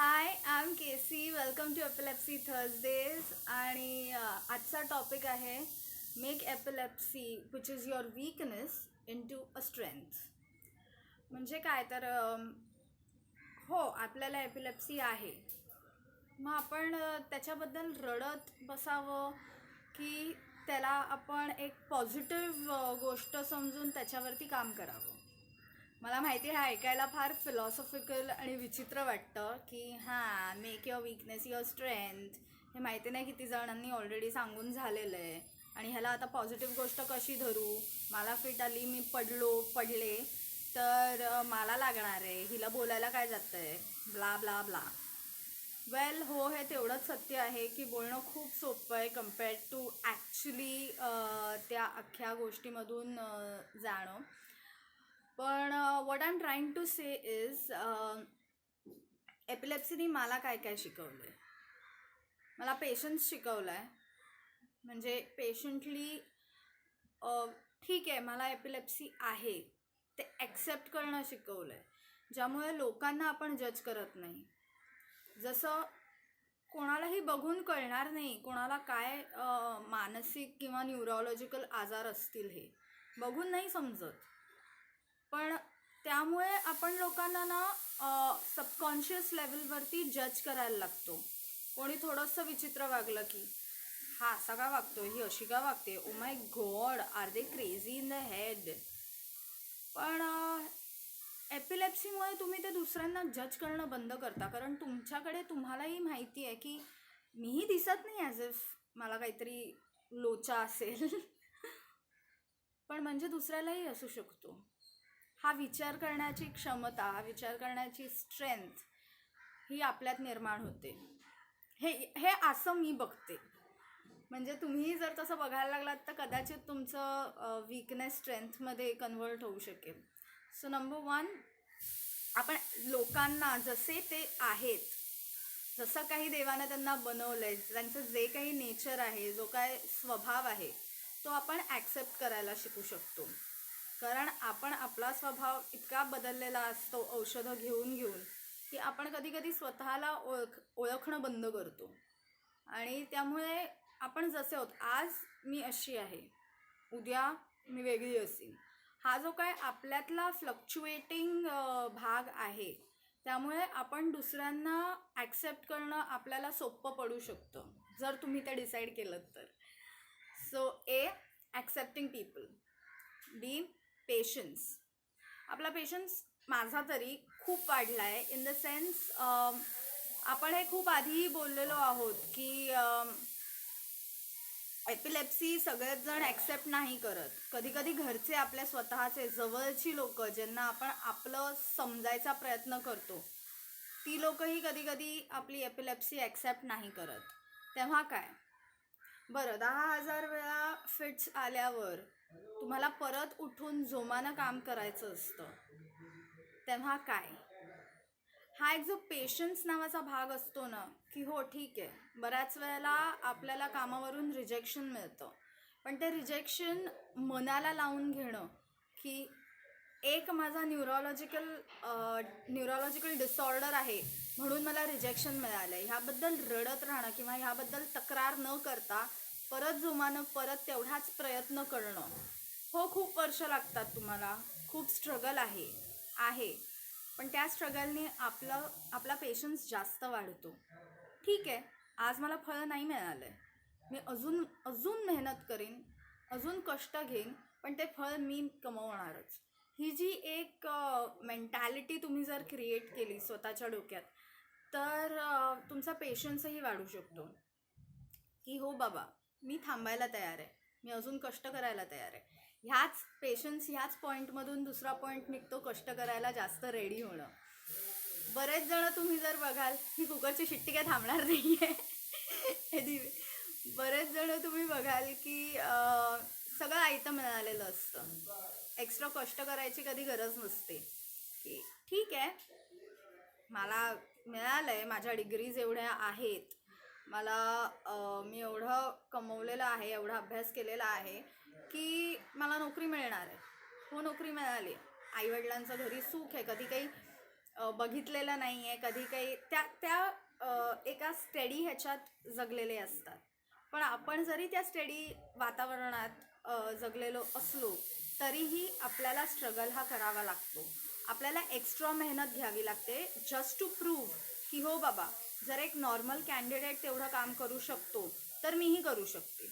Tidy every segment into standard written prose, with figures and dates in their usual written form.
High, I am KC. Welcome to epilepsy Thursdays. आणि आजचा topic आहे make epilepsy which is your weakness into a strength. म्हणजे काय तर हो, आपल्याला एपिलेप्सी आहे. मग आपण त्याच्याबद्दल रडत बसावं की त्याला आपण एक पॉझिटिव्ह गोष्ट समजून त्याच्यावरती काम करावं. मला माहिती आहे हा ऐकायला फार फिलॉसॉफिकल आणि विचित्र वाटतं की हां, make your weakness your strength. हे माहिती नाही किती जणांनी ऑलरेडी सांगून झालेलं आहे. आणि ह्याला आता पॉझिटिव्ह गोष्ट कशी धरू. मला फिट आली, मी पडले तर मला लागणार आहे, हिला बोलायला काय जातं आहे, ब्ला ब्ला ब्ला. वेल, हो, हे तेवढंच सत्य आहे की बोलणं खूप सोपं आहे कम्पेअर्ड टू ॲक्च्युली त्या अख्ख्या गोष्टीमधून जाणं. पण what I am trying to say is एपिलेप्सीने मला काय काय शिकवलं आहे. मला पेशन्स शिकवला आहे. म्हणजे पेशंटली ठीक आहे, मला एपिलेप्सी आहे ते ॲक्सेप्ट करणं शिकवलं आहे. ज्यामुळे लोकांना आपण जज करत नाही. जसं कोणालाही बघून कळणार नाही कोणाला काय मानसिक किंवा न्यूरोलॉजिकल आजार असतील, हे बघून नाही समजत. पण त्यामुळे आपण लोकांना ना सबकॉन्शियस लेवलवरती जज करायला लागतो. कोणी थोडंसं विचित्र वागलं की हा असा का वागतोय, ही अशी का वागते, oh my God, are they crazy in the head. पण एपिलेप्सीमुळे तुम्ही ते दुसऱ्यांना जज करणं बंद करता. कारण तुमच्याकडे तुम्हालाही माहिती आहे की मीही दिसत नाही ॲज इफ मला काहीतरी लोचा असेल पण म्हणजे दुसऱ्यालाही असू शकतो. हा विचार करण्याची क्षमता, हा विचार करण्याची स्ट्रेंथ ही आपल्यात निर्माण होते. हे हे असं मी बघते. म्हणजे तुम्ही जर तसं बघायला लागलात तर कदाचित तुमचं वीकनेस स्ट्रेंथमध्ये कन्वर्ट होऊ शकेल. सो नंबर 1, आपण लोकांना जसे ते आहेत, जसं काही देवानं त्यांना बनवलं आहे, त्यांचं जे काही नेचर आहे, जो काय स्वभाव आहे, तो आपण ॲक्सेप्ट करायला शिकू शकतो. कारण आपण आपला स्वभाव इतका बदललेला असतो औषधं घेऊन घेऊन की आपण कधी कधी स्वतःला ओळखणं बंद करतो. आणि त्यामुळे आपण जसे आहोत, आज मी अशी आहे, उद्या मी वेगळी असेल, हा जो काय आपल्यातला फ्लक्च्युएटिंग भाग आहे, त्यामुळे आपण दुसऱ्यांना ॲक्सेप्ट करणं आपल्याला सोपं पडू शकतं जर तुम्ही ते डिसाईड केलं तर. सो ए, ॲक्सेप्टिंग पीपल. बी, पेशन्स. आपला पेशन्स माझा तरी खूप वाढला आहे. इन द सेन्स आपण हे खूप आधीही बोललेलो आहोत की एपिलेप्सी सगळेच जण ॲक्सेप्ट नाही करत. कधी कधी घरचे, आपल्या स्वतःचे जवळची लोक ज्यांना आपण आपलं समजायचा प्रयत्न करतो, ती लोकही कधी कधी आपली एपिलेप्सी ॲक्सेप्ट नाही करत. तेव्हा काय, बरं, 10,000 वेळा फिट्स आल्यावर तुम्हाला परत उठून जोमानं काम करायचं असतं, तेव्हा काय. हा एक जो पेशन्स नावाचा भाग असतो ना, की हो ठीक आहे, बऱ्याच वेळेला आपल्याला कामावरून रिजेक्शन मिळतं, पण ते रिजेक्शन मनाला लावून घेणं की एक माझा न्यूरोलॉजिकल डिसऑर्डर आहे म्हणून मला रिजेक्शन मिळालं आहे, ह्याबद्दल रडत राहणं किंवा ह्याबद्दल तक्रार न करता परत जोमानं परत तेवढाच प्रयत्न करणं. हो, खूप वर्ष लागतात तुम्हाला, खूप स्ट्रगल आहे पण त्या स्ट्रगलने आपला पेशन्स जास्त वाढतो. ठीक आहे, आज मला फळ नाही मिळालं आहे, मी अजून मेहनत करीन, अजून कष्ट घेईन, पण ते फळ मी कमवणारच. ही जी एक मेंटॅलिटी तुम्ही जर क्रिएट केली स्वतःच्या डोक्यात, तर तुमचा पेशन्सही वाढू शकतो. की हो बाबा, मी थांबायला तयार आहे, मी अजून कष्ट करायला तयार आहे. ह्याच पेशन्स, ह्याच पॉईंटमधून दुसरा पॉईंट निघतो, कष्ट करायला जास्त रेडी होणं. बरेच जण तुम्ही जर बघाल, ही कुकरची शिट्टी काय थांबणार नाही आहे बरेच जण तुम्ही बघाल की सगळं आयतं मिळालेलं असतं, एक्स्ट्रा कष्ट करायची कधी गरज नसते. की ठीक आहे, मला मिळालं आहे, माझ्या डिग्रीज एवढ्या आहेत, मी एवढं कमवलेलं आहे, एवढा अभ्यास केलेला आहे की मला नोकरी मिळणार आहे. हो, नोकरी मिळाली, आईवडिलांचं घरी सुख आहे, कधी काही बघितलेलं नाही आहे, कधी काही त्या त्या एका स्टडी ह्याच्यात जगलेले असतात. पण आपण जरी त्या स्टडी वातावरणात जगलेलो असलो तरीही आपल्याला स्ट्रगल हा करावा लागतो. आपल्याला एक्स्ट्रा मेहनत घ्यावी लागते जस्ट टू प्रूव्ह की हो बाबा, जर एक नॉर्मल कॅन्डिडेट तेवढं काम करू शकतो तर मीही करू शकते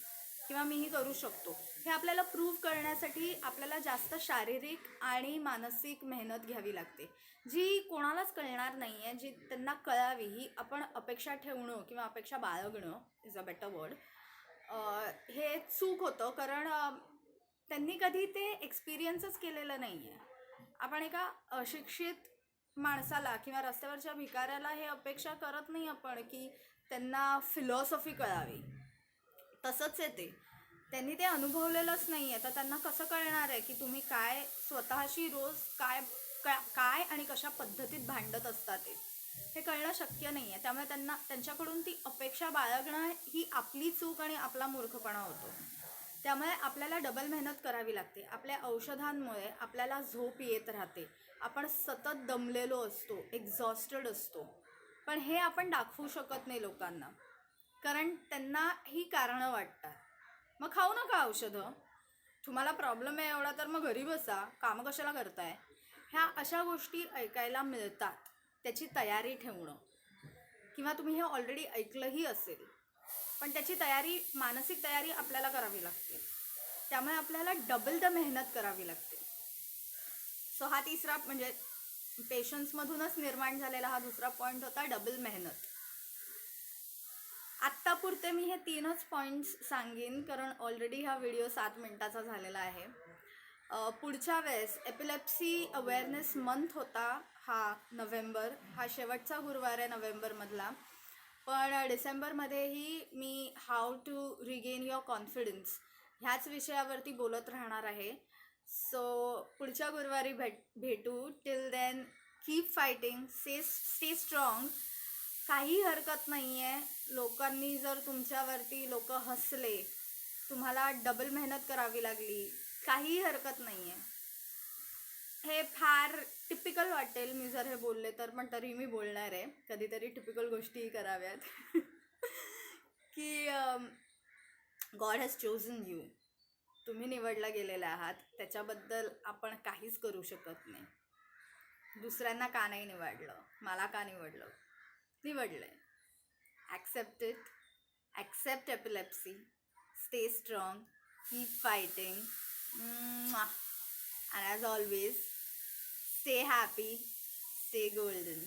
किंवा मीही करू शकतो. हे आपल्याला प्रूव्ह करण्यासाठी आपल्याला जास्त शारीरिक आणि मानसिक मेहनत घ्यावी लागते, जी कोणालाच कळणार नाही आहे. जी त्यांना कळावी ही आपण अपेक्षा ठेवणं किंवा अपेक्षा बाळगणं इज अ बेटर वर्ड, हे चूक होतं. कारण त्यांनी कधी ते एक्सपिरियन्सच केलेलं नाही आहे. आपण एका अशिक्षित माणसाला किंवा रस्त्यावरच्या भिकाऱ्याला हे अपेक्षा करत नाही आपण की त्यांना फिलॉसॉफी कळावी. तसंच आहे ते, त्यांनी ते अनुभवलेलंच नाही आहे, तर त्यांना कसं कळणार आहे की तुम्ही काय स्वतःशी रोज काय काय आणि कशा पद्धतीत भांडत असतात ते. हे कळणं शक्य नाही आहे. त्यामुळे त्यांच्याकडून ती अपेक्षा बाळगणं ही आपली चूक आणि आपला मूर्खपणा होतो. त्यामुळे आपल्याला डबल मेहनत करावी लागते. आपल्या औषधांमुळे आपल्याला झोप येत राहते, आपण सतत दमलेलो असतो, एक्झॉस्टेड असतो. पण हे आपण दाखवू शकत नाही लोकांना, कारण त्यांना ही कारणं वाटतात. मग खाऊ नका औषधं, तुम्हाला प्रॉब्लेम आहे एवढा तर मग घरी बसा, कामं कशाला करताय, ह्या अशा गोष्टी ऐकायला मिळतात. त्याची तयारी ठेवणं, किंवा तुम्ही हे ऑलरेडी ऐकलंही असेल, पण त्याची तयारी, मानसिक तयारी आपल्याला करावी लागते. त्यामुळे आपल्याला डबल द मेहनत करावी लागते. सो हा तिसरा, म्हणजे पेशन्समधूनच निर्माण झालेला हा दुसरा पॉईंट होता, डबल मेहनत. आत्तापुरते मी हे 3च पॉईंट्स सांगेन, कारण ऑलरेडी हा व्हिडिओ 7 मिनिटाचा झालेला आहे. पुढच्या वेळेस एपिलेप्सी अवेअरनेस मंथ होता हा नोव्हेंबर, हा शेवटचा गुरुवार आहे नोव्हेंबरमधला. पण डिसेंबरमध्येही मी how to regain your confidence ह्याच विषयावरती बोलत राहणार आहे. सो पुढच्या गुरुवारी भेटू. Till then keep fighting, stay strong. काही हरकत नाही आहे, लोकांनी जर तुमच्यावरती लोक हसले, तुम्हाला डबल मेहनत करावी लागली, काही हरकत नाही आहे. हे फार टिपिकल वाटेल मी जर हे बोलले तर, पण तरी मी बोलणार आहे. कधीतरी टिपिकल गोष्टीही कराव्यात. की गॉड हॅज चोजन यू, तुम्ही निवडला गेलेला आहात, त्याच्याबद्दल आपण काहीच करू शकत नाही. दुसऱ्यांना का नाही निवडलं, मला का निवडलं, निवडलंय. Accept it, accept epilepsy, stay strong, keep fighting, and as always, stay happy, stay golden.